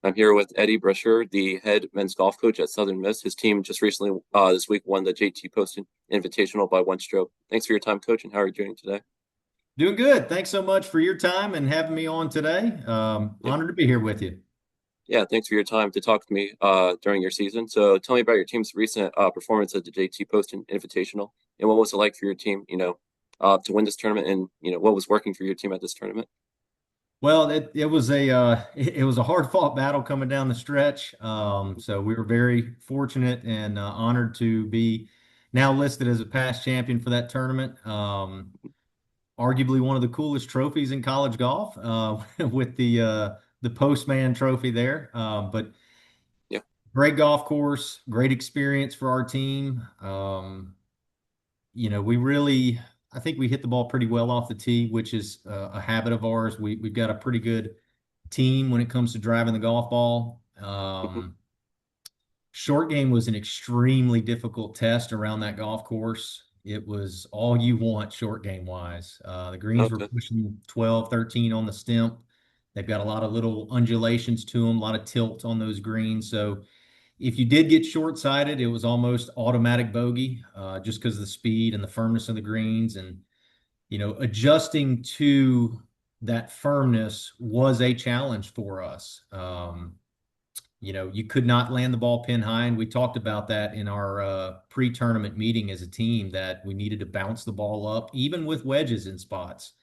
I'm here with Eddie Brescher, the head men's golf coach at Southern Miss. His team just recently, this week, won the JT Poston Invitational by one stroke. Thanks for your time, coach, and how are you doing today? Doing good. Thanks so much for your time and having me on today. Yeah, Honored to be here with you. yeah. Thanks for your time to talk to me during your season. So, tell me about your team's recent performance at the JT Poston Invitational, and what was it like for your team, to win this tournament, and what was working for your team at this tournament? Well, it was it was a hard fought battle coming down the stretch. So we were very fortunate and honored to be now listed as a past champion for that tournament. Arguably one of the coolest trophies in college golf, with the Postman Trophy there. But Yeah. great golf course, great experience for our team. We really, I think we hit the ball pretty well off the tee, which is a habit of ours. We've got a pretty good team when it comes to driving the golf ball. Hmm. Short game was an extremely difficult test around that golf course. It was all you want short game wise. The greens were Okay. pushing 12, 13 on the stimp. They've got a lot of little undulations to them, a lot of tilt on those greens. So if you did get short-sighted, it was almost automatic bogey, just because of the speed and the firmness of the greens. And, adjusting to that firmness was a challenge for us. You could not land the ball pin high, and we talked about that in our pre-tournament meeting as a team that we needed to bounce the ball up, even with wedges in spots.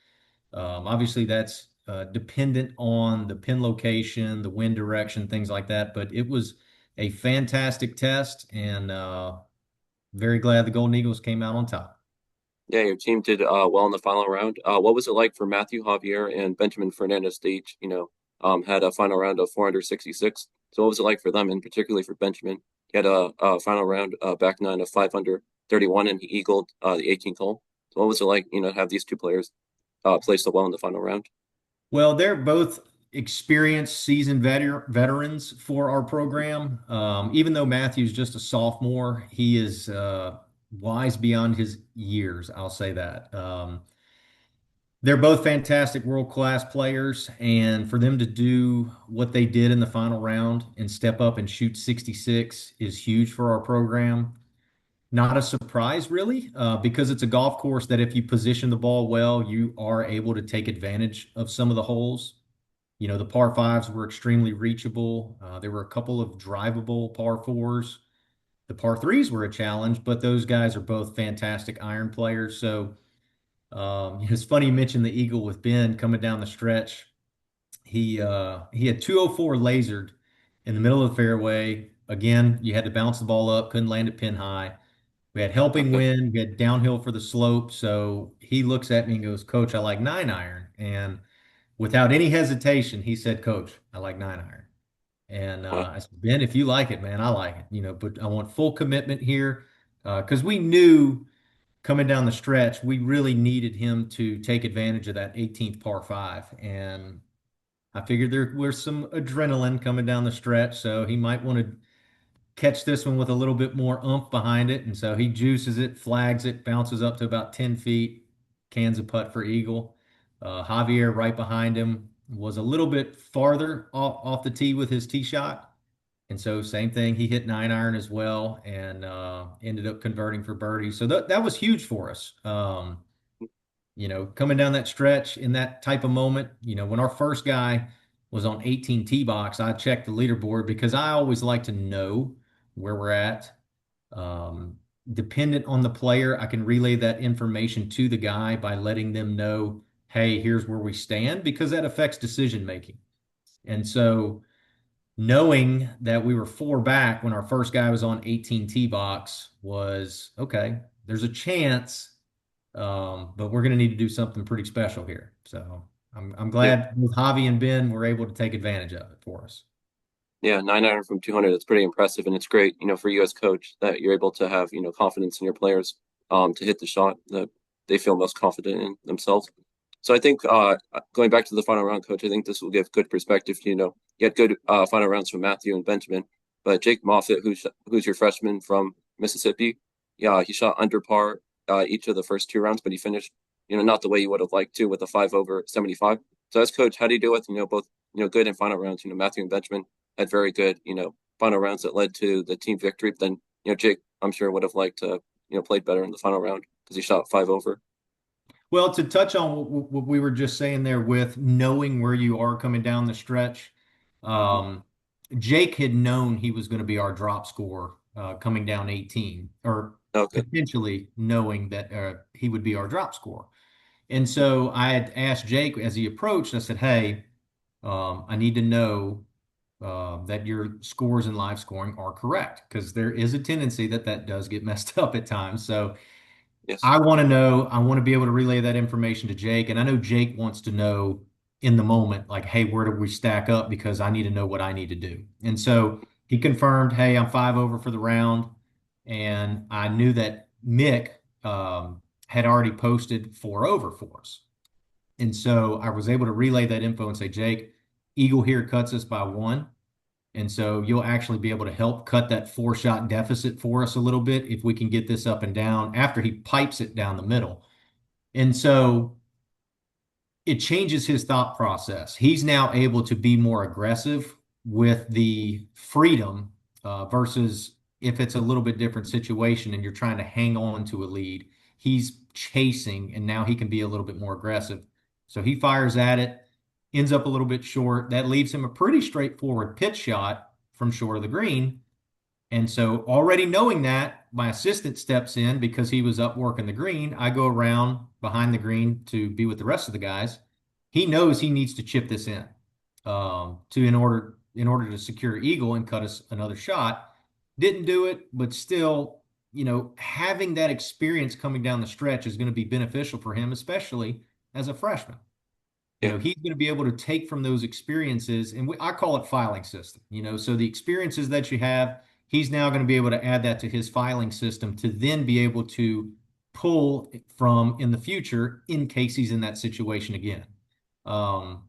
Obviously, that's dependent on the pin location, the wind direction, things like that. But it was a fantastic test, and very glad the Golden Eagles came out on top. Yeah, your team did well in the final round. What was it like for Matthew Javier and Benjamin Fernandez? They each, had a final round of 466. So what was it like for them, and particularly for Benjamin? He had a final round back nine of 531, and he eagled the 18th hole. So what was it like, to have these two players play so well in the final round? Well, they're both experienced, seasoned veterans for our program. Even though Matthew's just a sophomore, he is wise beyond his years. I'll say that. They're both fantastic world-class players, and for them to do what they did in the final round and step up and shoot 66 is huge for our program. Not a surprise, really, because it's a golf course that if you position the ball well, you are able to take advantage of some of the holes. The par fives were extremely reachable. There were a couple of drivable par fours. The par threes were a challenge, but those guys are both fantastic iron players. So, it's funny you mentioned the eagle with Ben coming down the stretch. He had 204 lasered in the middle of the fairway. Again, you had to bounce the ball up, couldn't land it pin high. We had helping Okay. wind, we had downhill for the slope. So he looks at me and goes, Coach, I like 9 iron. And without any hesitation, he said, Coach, I like 9 iron. And Wow. I said, Ben, if you like it, man, I like it. But I want full commitment here, because we knew coming down the stretch, we really needed him to take advantage of that 18th par five. And I figured there was some adrenaline coming down the stretch, so he might want to catch this one with a little bit more oomph behind it. And so he juices it, flags it, bounces up to about 10 feet, cans a putt for eagle. Javier right behind him was a little bit farther off the tee with his tee shot. And so same thing, he hit 9 iron as well and ended up converting for birdie. So that was huge for us. Coming down that stretch in that type of moment, when our first guy was on 18 tee box, I checked the leaderboard because I always like to know where we're at. Um, Dependent on the player, I can relay that information to the guy by letting them know, hey, here's where we stand, because that affects decision making. And so knowing that we were four back when our first guy was on 18 tee box was okay, there's a chance, but we're going to need to do something pretty special here. So I'm Yeah. glad both Javi and Ben were able to take advantage of it for us. Yeah, 9 iron from 200. That's pretty impressive, and it's great, for you as coach that you're able to have, confidence in your players, to hit the shot that they feel most confident in themselves. So I think going back to the final round, coach, I think this will give good perspective. You had good final rounds from Matthew and Benjamin, but Jake Moffitt, who's your freshman from Mississippi, yeah, he shot under par each of the first two rounds, but he finished, not the way you would have liked to with a 5 over 75. So as coach, how do you deal with, both, good and final rounds, Matthew and Benjamin? had very good, final rounds that led to the team victory. But then, Jake, I'm sure would have liked to, played better in the final round because he shot 5 over. Well, to touch on what we were just saying there with knowing where you are coming down the stretch, Hmm. um, Jake had known he was going to be our drop scorer coming down 18, or Okay. potentially knowing that he would be our drop scorer. And so I had asked Jake as he approached, I said, "Hey, I need to know that your scores in live scoring are correct because there is a tendency that that does get messed up at times." So Yes. I want to know, I want to be able to relay that information to Jake. And I know Jake wants to know in the moment, like, hey, where do we stack up? Because I need to know what I need to do. And so he confirmed, hey, I'm 5 over for the round. And I knew that Mick had already posted 4 over for us. And so I was able to relay that info and say, Jake, Eagle here cuts us by 1. And so you'll actually be able to help cut that 4 shot deficit for us a little bit if we can get this up and down after he pipes it down the middle. And so it changes his thought process. He's now able to be more aggressive with the freedom versus if it's a little bit different situation and you're trying to hang on to a lead, he's chasing and now he can be a little bit more aggressive. So he fires at it, ends up a little bit short. That leaves him a pretty straightforward pitch shot from short of the green. And so, already knowing that, my assistant steps in because he was up working the green. I go around behind the green to be with the rest of the guys. He knows he needs to chip this in to in order to secure eagle and cut us another shot. Didn't do it, but still, having that experience coming down the stretch is going to be beneficial for him, especially as a freshman. Yeah. He's going to be able to take from those experiences, and I call it filing system. So the experiences that you have, he's now going to be able to add that to his filing system to then be able to pull from in the future in case he's in that situation again. Um,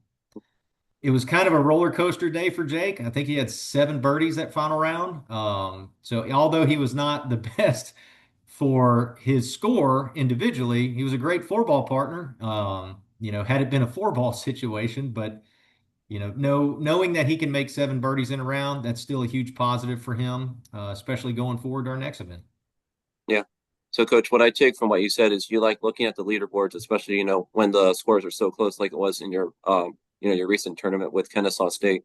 it was kind of a roller coaster day for Jake. I think he had 7 birdies that final round. So although he was not the best for his score individually, he was a great 4 ball partner. Had it been a 4 ball situation, but knowing that he can make 7 birdies in a round, that's still a huge positive for him, especially going forward to our next event. Yeah. So, Coach, what I take from what you said is you like looking at the leaderboards, especially, when the scores are so close, like it was in your, your recent tournament with Kennesaw State,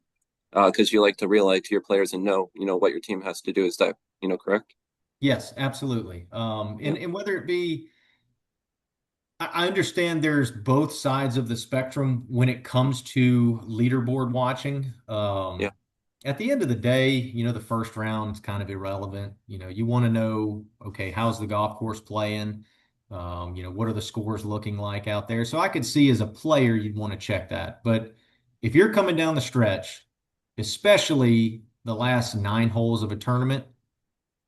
because you like to relay to your players and know, what your team has to do. Is that, correct? Yes, absolutely. Yeah. And whether it be, I understand there's both sides of the spectrum when it comes to leaderboard watching. Yeah. At the end of the day, the first round is kind of irrelevant. You want to know, okay, how's the golf course playing? What are the scores looking like out there? So I could see as a player, you'd want to check that. But if you're coming down the stretch, especially the last 9 holes of a tournament,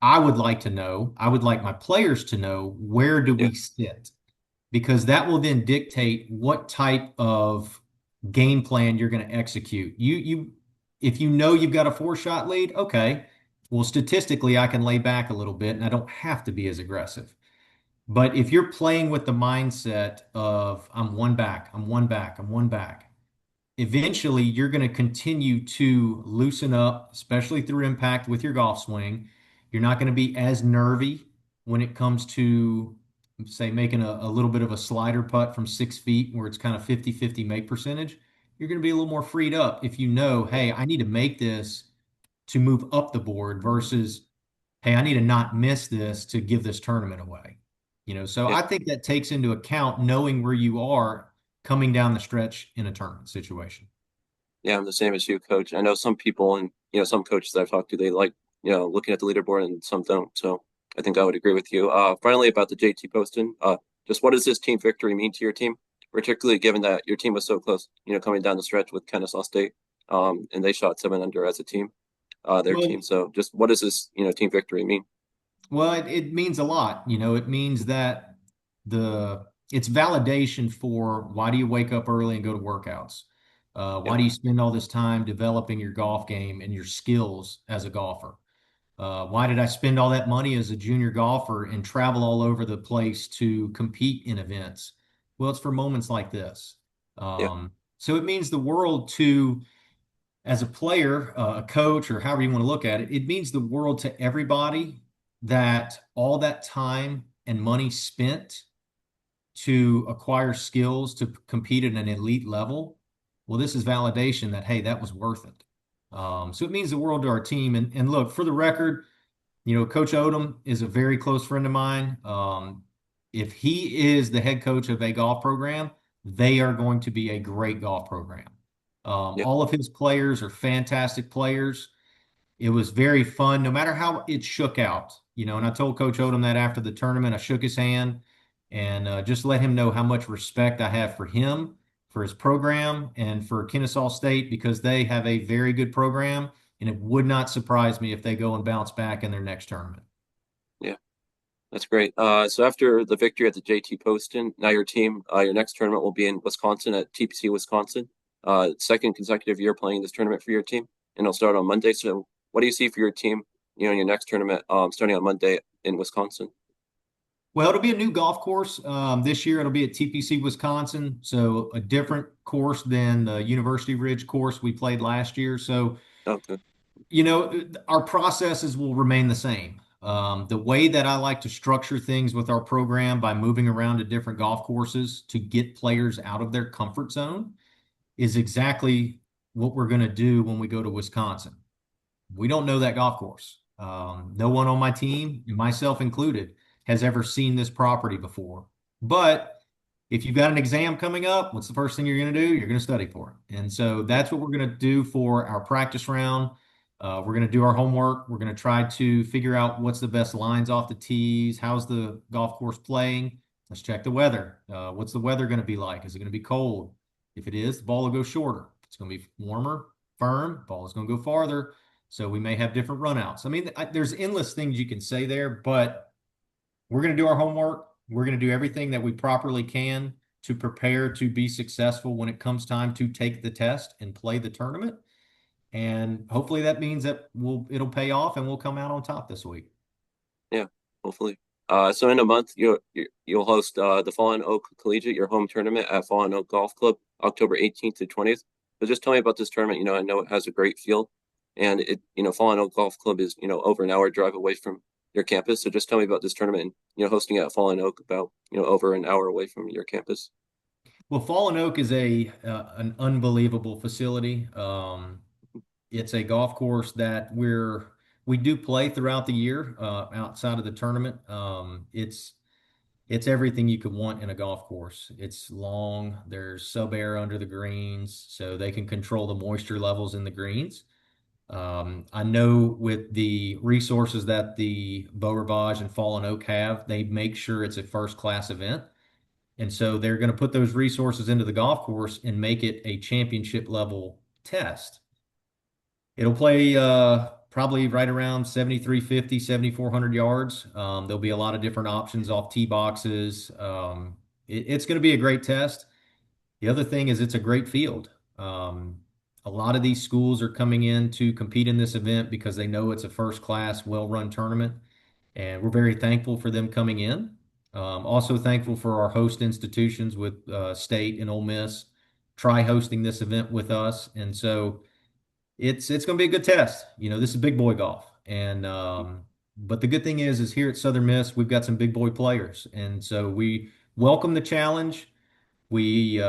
I would like to know, I would like my players to know where do Yeah. we sit? Because that will then dictate what type of game plan you're going to execute. If you know you've got a 4 shot lead, okay, well, statistically, I can lay back a little bit and I don't have to be as aggressive. But if you're playing with the mindset of I'm one back, I'm one back, I'm one back, eventually you're going to continue to loosen up, especially through impact with your golf swing. You're not going to be as nervy when it comes to, say, making a little bit of a slider putt from 6 feet where it's kind of 50-50 make percentage. You're going to be a little more freed up if you know, Yeah. hey, I need to make this to move up the board versus, hey, I need to not miss this to give this tournament away. So Yeah. I think that takes into account knowing where you are coming down the stretch in a tournament situation. Yeah, I'm the same as you, Coach. I know some people and some coaches that I've talked to, they like looking at the leaderboard, and some don't. So I think I would agree with you. Finally, about the JT Poston, just what does this team victory mean to your team, particularly given that your team was so close, coming down the stretch with Kennesaw State, and they shot 7 under as a team, their Well, team. So just what does this team victory mean? it means a lot. It means that it's validation for why do you wake up early and go to workouts? Yeah. Why do you spend all this time developing your golf game and your skills as a golfer? Why did I spend all that money as a junior golfer and travel all over the place to compete in events? Well, it's for moments like this. Yeah. So it means the world to as a player, a coach, or however you want to look at it, it means the world to everybody that all that time and money spent to acquire skills to compete at an elite level. Well, this is validation that, hey, that was worth it. So it means the world to our team. And look, for the record, Coach Odom is a very close friend of mine. If he is the head coach of a golf program, they are going to be a great golf program. Yeah, All of his players are fantastic players. It was very fun, no matter how it shook out, And I told Coach Odom that after the tournament, I shook his hand and just let him know how much respect I have for him, for his program, and for Kennesaw State because they have a very good program, and it would not surprise me if they go and bounce back in their next tournament. yeah, that's great. So after the victory at the JT Poston, now your team, your next tournament will be in Wisconsin at TPC Wisconsin. Second consecutive year playing this tournament for your team, and it'll start on Monday. So what do you see for your team, in your next tournament, starting on Monday in Wisconsin? Well, it'll be a new golf course this year. It'll be at TPC Wisconsin, so a different course than the University Ridge course we played last year. So Okay. our processes will remain the same. The way that I like to structure things with our program by moving around to different golf courses to get players out of their comfort zone is exactly what we're going to do when we go to Wisconsin. We don't know that golf course. No one on my team, myself included, has ever seen this property before. But if you've got an exam coming up, what's the first thing you're going to do? You're going to study for it. And so that's what we're going to do for our practice round. We're going to do our homework. We're going to try to figure out what's the best lines off the tees. How's the golf course playing? Let's check the weather. What's the weather going to be like? Is it going to be cold? If it is, the ball will go shorter. If it's going to be warmer, firm, ball is going to go farther. So we may have different runouts. I mean, there's endless things you can say there, but we're going to do our homework. We're going to do everything that we properly can to prepare to be successful when it comes time to take the test and play the tournament. And hopefully that means that it'll pay off and we'll come out on top this week. Yeah, hopefully. So in a month, you'll host the Fallen Oak Collegiate, your home tournament at Fallen Oak Golf Club, October 18th to 20th. So just tell me about this tournament. I know it has a great field, and Fallen Oak Golf Club is over an hour drive away from your campus. So just tell me about this tournament and hosting at Fallen Oak about over an hour away from your campus. Well, Fallen Oak is a an unbelievable facility. It's a golf course that we do play throughout the year outside of the tournament. It's everything you could want in a golf course. It's long. There's sub air under the greens, so they can control the moisture levels in the greens. I know with the resources that the Beau Rivage and Fallen Oak have, they make sure it's a first class event. And so they're going to put those resources into the golf course and make it a championship level test. It'll play probably right around 7,350, 7,400 yards. There'll be a lot of different options off tee boxes. It's going to be a great test. The other thing is it's a great field. A lot of these schools are coming in to compete in this event because they know it's a first class, well run tournament. And we're very thankful for them coming in. Also thankful for our host institutions with State and Ole Miss try hosting this event with us. And so it's going to be a good test. This is big boy golf, and but the good thing is here at Southern Miss we've got some big boy players, and so we welcome the challenge. We're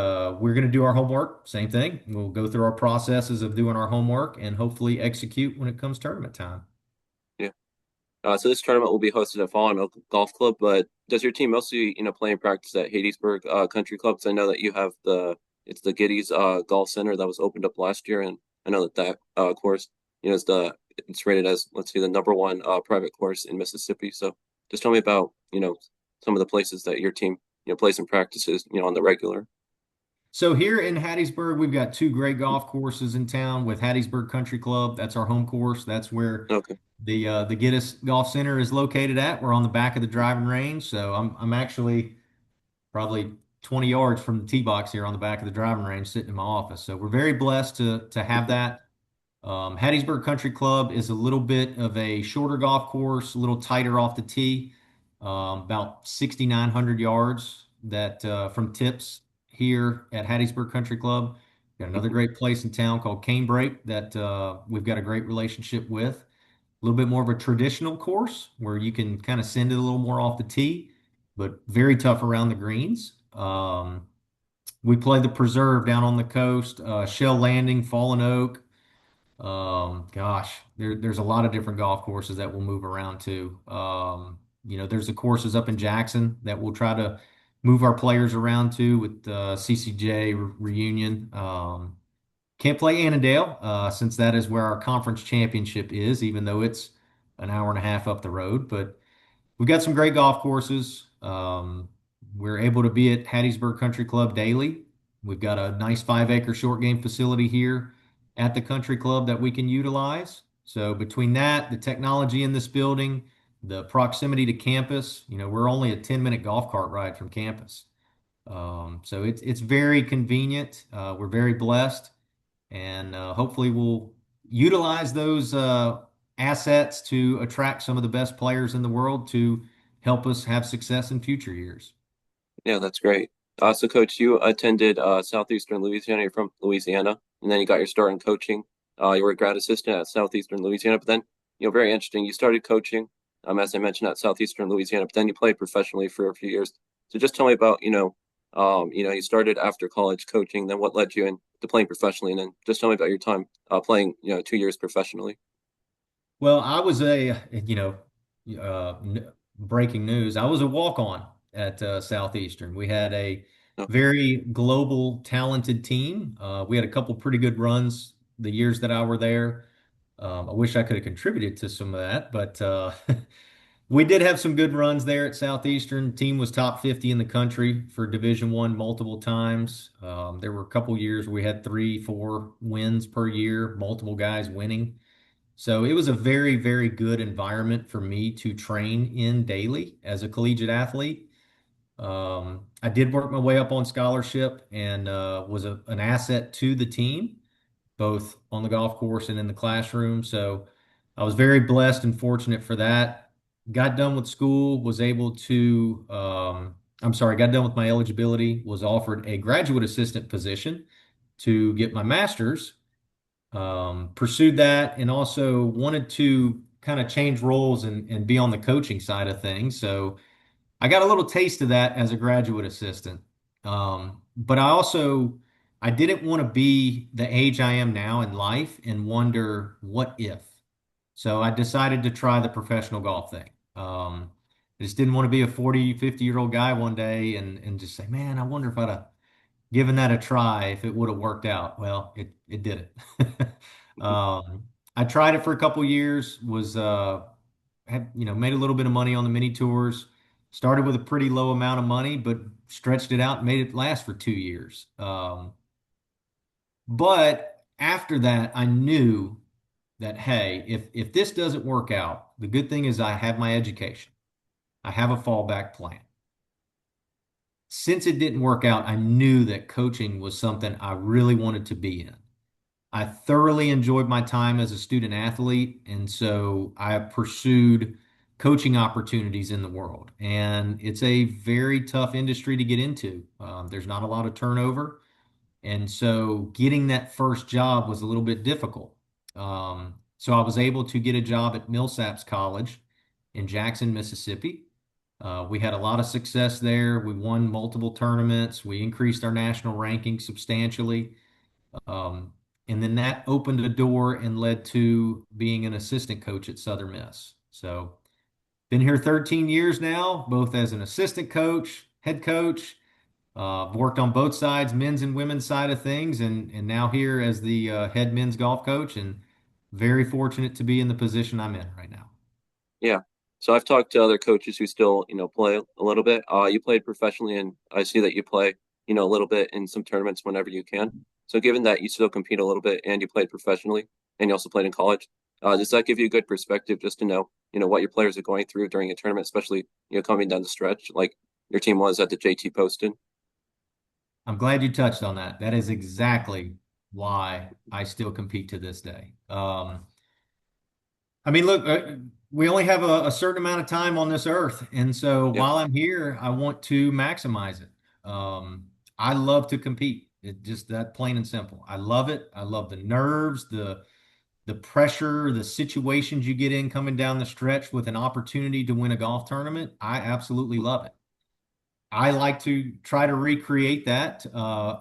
going to do our homework. Same thing. We'll go through our processes of doing our homework and hopefully execute when it comes tournament time. Yeah. So this tournament will be hosted at Fallen Oak Golf Club, but does your team mostly, play and practice at Hattiesburg Country Club? Because I know that you have it's the Giddies Golf Center that was opened up last year, and I know that course, it's rated as, let's see, the number one private course in Mississippi. So just tell me about, some of the places that your team, plays and practices, on the regular. So here in Hattiesburg, we've got two great golf courses in town with Hattiesburg Country Club. That's our home course. That's where Okay. the Giddis Golf Center is located at. We're on the back of the driving range, so I'm actually probably 20 yards from the tee box here on the back of the driving range, sitting in my office. So we're very blessed to have Mhm. that. Hattiesburg Country Club is a little bit of a shorter golf course, a little tighter off the tee, about 6,900 yards that from tips here at Hattiesburg Country Club. Got another Mhm. great place in town called Canebrake that we've got a great relationship with. A little bit more of a traditional course where you can kind of send it a little more off the tee, but very tough around the greens. We play the Preserve down on the coast, Shell Landing, Fallen Oak. There's a lot of different golf courses that we'll move around to. There's the courses up in Jackson that we'll try to move our players around to with CCJ Reunion. Can't play Annandale since that is where our conference championship is, even though it's an hour and a half up the road. But we've got some great golf courses. We're able to be at Hattiesburg Country Club daily. We've got a nice 5 acre short game facility here at the country club that we can utilize. So between that, the technology in this building, the proximity to campus, we're only a 10-minute golf cart ride from campus. So it's very convenient. We're very blessed, and hopefully we'll utilize those assets to attract some of the best players in the world to help us have success in future years. Yeah, that's great. So, Coach, you attended Southeastern Louisiana. You're from Louisiana, and then you got your start in coaching. You were a grad assistant at Southeastern Louisiana, but then, very interesting. You started coaching, as I mentioned, at Southeastern Louisiana, but then you played professionally for a few years. So, just tell me about, you started after college coaching, then what led you into playing professionally, and then just tell me about your time playing, 2 years professionally. Well, I was breaking news. I was a walk-on at Southeastern. We had a No, very global, talented team. We had a couple pretty good runs the years that I were there. I wish I could have contributed to some of that, but we did have some good runs there at Southeastern. Team was top 50 in the country for Division One multiple times. There were a couple years where we had 3, 4 wins per year, multiple guys winning. So it was a very, very good environment for me to train in daily as a collegiate athlete. I did work my way up on scholarship and was an asset to the team, both on the golf course and in the classroom. So I was very blessed and fortunate for that. Got done with school, was able to, got done with my eligibility, was offered a graduate assistant position to get my master's. Pursued that and also wanted to kind of change roles and be on the coaching side of things. So I got a little taste of that as a graduate assistant. But I didn't want to be the age I am now in life and wonder what if. So I decided to try the professional golf thing. I just didn't want to be a 40, 50-year-old guy one day and just say, man, I wonder if I'd have given that a try if it would have worked out. Well, it didn't. I tried it for a couple years, was had made a little bit of money on the mini tours. Started with a pretty low amount of money, but stretched it out and made it last for 2 years. But after that, I knew that hey, if this doesn't work out, the good thing is I have my education. I have a fallback plan. Since it didn't work out, I knew that coaching was something I really wanted to be in. I thoroughly enjoyed my time as a student athlete, and so I pursued coaching opportunities in the world. And it's a very tough industry to get into. There's not a lot of turnover, and so getting that first job was a little bit difficult. So I was able to get a job at Millsaps College in Jackson, Mississippi. We had a lot of success there. We won multiple tournaments. We increased our national ranking substantially. Um, and then that opened a door and led to being an assistant coach at Southern Miss. So been here 13 years now, both as an assistant coach, head coach. Worked on both sides, men's and women's side of things, and now here as the head men's golf coach, and very fortunate to be in the position I'm in right now. yeah. So I've talked to other coaches who still, play a little bit. You played professionally, and I see that you play, a little bit in some tournaments whenever you can. So given that you still compete a little bit and you played professionally and you also played in college, does that give you a good perspective just to know, what your players are going through during a tournament, especially, coming down the stretch like your team was at the JT Poston? I'm glad you touched on that. That is exactly why I still compete to this day. Look, we only have a certain amount of time on this earth, and so Yeah. while I'm here, I want to maximize it. I love to compete. It just that plain and simple. I love it. I love the nerves, the pressure, the situations you get in coming down the stretch with an opportunity to win a golf tournament. I absolutely love it. I like to try to recreate that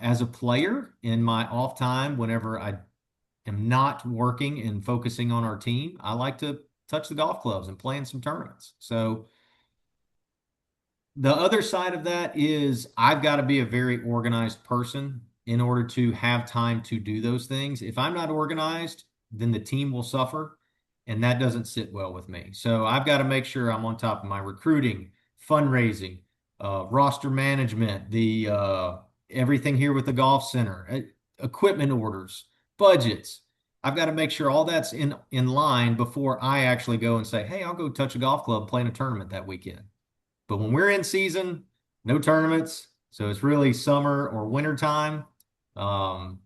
as a player in my off time whenever I am not working and focusing on our team. I like to touch the golf clubs and play in some tournaments. So the other side of that is I've got to be a very organized person in order to have time to do those things. If I'm not organized, then the team will suffer, and that doesn't sit well with me. So I've got to make sure I'm on top of my recruiting, fundraising, roster management, the everything here with the golf center, equipment orders, budgets. I've got to make sure all that's in line before I actually go and say, "Hey, I'll go touch a golf club, play in a tournament that weekend." But when we're in season, no tournaments. So it's really summer or winter time. Um,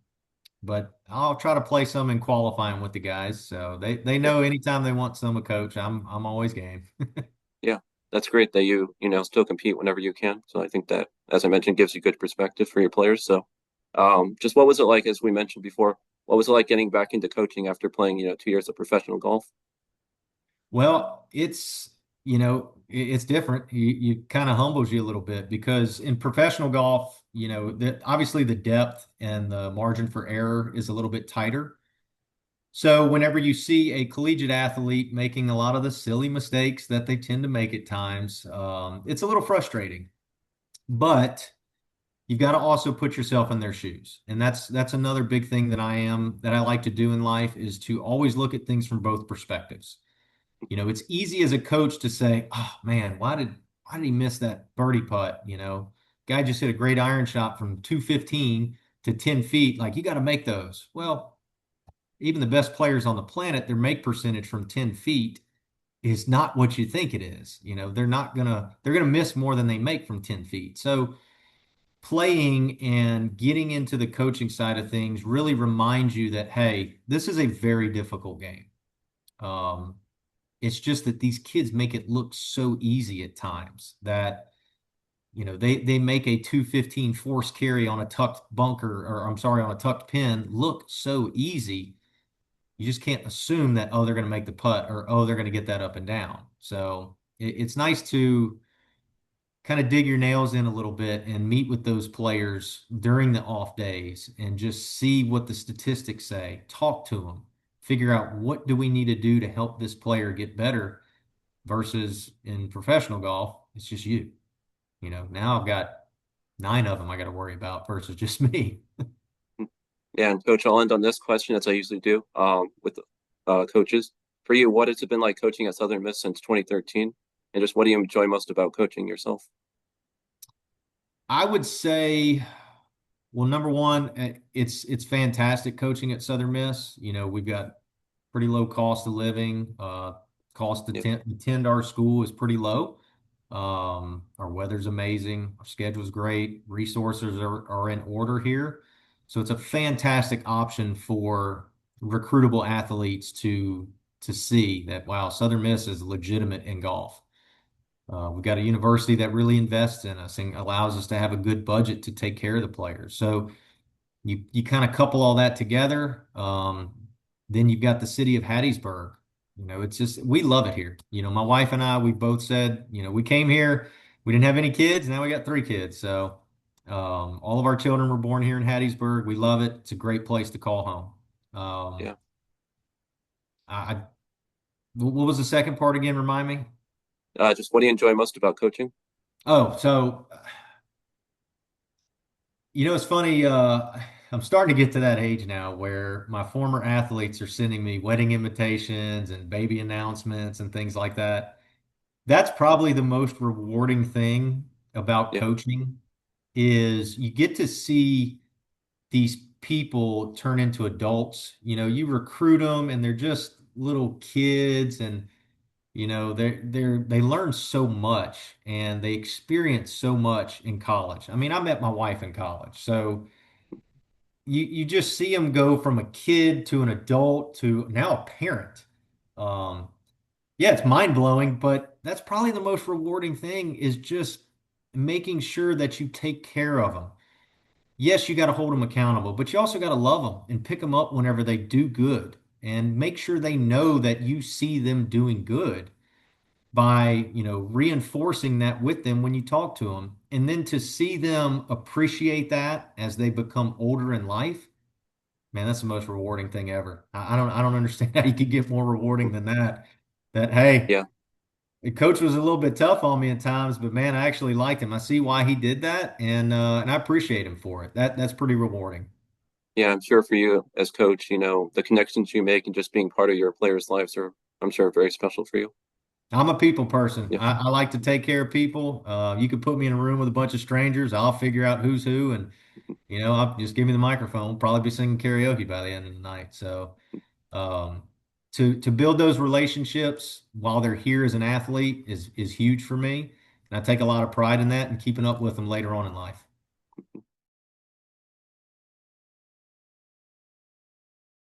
but I'll try to play some in qualifying with the guys. So they Yeah. know anytime they want some a coach, I'm always game. Yeah. That's great that you still compete whenever you can. So I think that, as I mentioned, gives you good perspective for your players. So, just what was it like, as we mentioned before, what was it like getting back into coaching after playing, 2 years of professional golf? Well, it's different. You kind of humbles you a little bit because in professional golf, obviously the depth and the margin for error is a little bit tighter. So whenever you see a collegiate athlete making a lot of the silly mistakes that they tend to make at times, it's a little frustrating. But you've got to also put yourself in their shoes, and that's another big thing that I like to do in life is to always look at things from both perspectives. It's easy as a coach to say, "Oh man, why did he miss that birdie putt?" Guy just hit a great iron shot from 215 to 10 feet. Like you got to make those. Well, even the best players on the planet, their make percentage from 10 feet is not what you think it is. They're gonna miss more than they make from 10 feet. So playing and getting into the coaching side of things really reminds you that, hey, this is a very difficult game. Um, it's just that these kids make it look so easy at times that they make a 215 force carry on a tucked bunker, or I'm sorry, on a tucked pin look so easy. You just can't assume that, oh, they're going to make the putt or, oh, they're going to get that up and down. So it's nice to kind of dig your nails in a little bit and meet with those players during the off days and just see what the statistics say, talk to them, figure out what do we need to do to help this player get better versus in professional golf, it's just you. Now I've got nine of them I got to worry about versus just me. Yeah, and coach, I'll end on this question as I usually do, with coaches. For you, what has it been like coaching at Southern Miss since 2013? And just what do you enjoy most about coaching yourself? I would say, well, number one, it's fantastic coaching at Southern Miss. We've got pretty low cost of living. Cost to Yeah, attend our school is pretty low. Our weather's amazing. Our schedule's great. Resources are in order here. So it's a fantastic option for recruitable athletes to see that, wow, Southern Miss is legitimate in golf. We've got a university that really invests in us and allows us to have a good budget to take care of the players. So you kind of couple all that together. Then you've got the city of Hattiesburg. It's just we love it here. My wife and I, we both said, we came here, we didn't have any kids, now we got three kids. So all of our children were born here in Hattiesburg. We love it. It's a great place to call home. yeah. I what was the second part again? Remind me. Just what do you enjoy most about coaching? Oh, so it's funny. I'm starting to get to that age now where my former athletes are sending me wedding invitations and baby announcements and things like that. That's probably the most rewarding thing about Yeah, coaching is you get to see these people turn into adults. You recruit them and they're just little kids and they learn so much and they experience so much in college. I mean, I met my wife in college, so you just see them go from a kid to an adult to now a parent. Um, yeah, it's mind blowing, but that's probably the most rewarding thing is just making sure that you take care of them. yes, you got to hold them accountable, but you also got to love them and pick them up whenever they do good and make sure they know that you see them doing good by, reinforcing that with them when you talk to them. And then to see them appreciate that as they become older in life, man, that's the most rewarding thing ever. I don't understand how you could get more rewarding than that. That, hey, Yeah. the coach was a little bit tough on me at times, but man, I actually liked him. I see why he did that, and I appreciate him for it. That's pretty rewarding. Yeah, I'm sure for you as coach, the connections you make and just being part of your players' lives are, I'm sure, very special for you. I'm a people person. Yeah. I like to take care of people. You could put me in a room with a bunch of strangers. I'll figure out who's who, and I'll just give me the microphone. We'll probably be singing karaoke by the end of the night. So, um, to build those relationships while they're here as an athlete is huge for me, and I take a lot of pride in that and keeping up with them later on in life.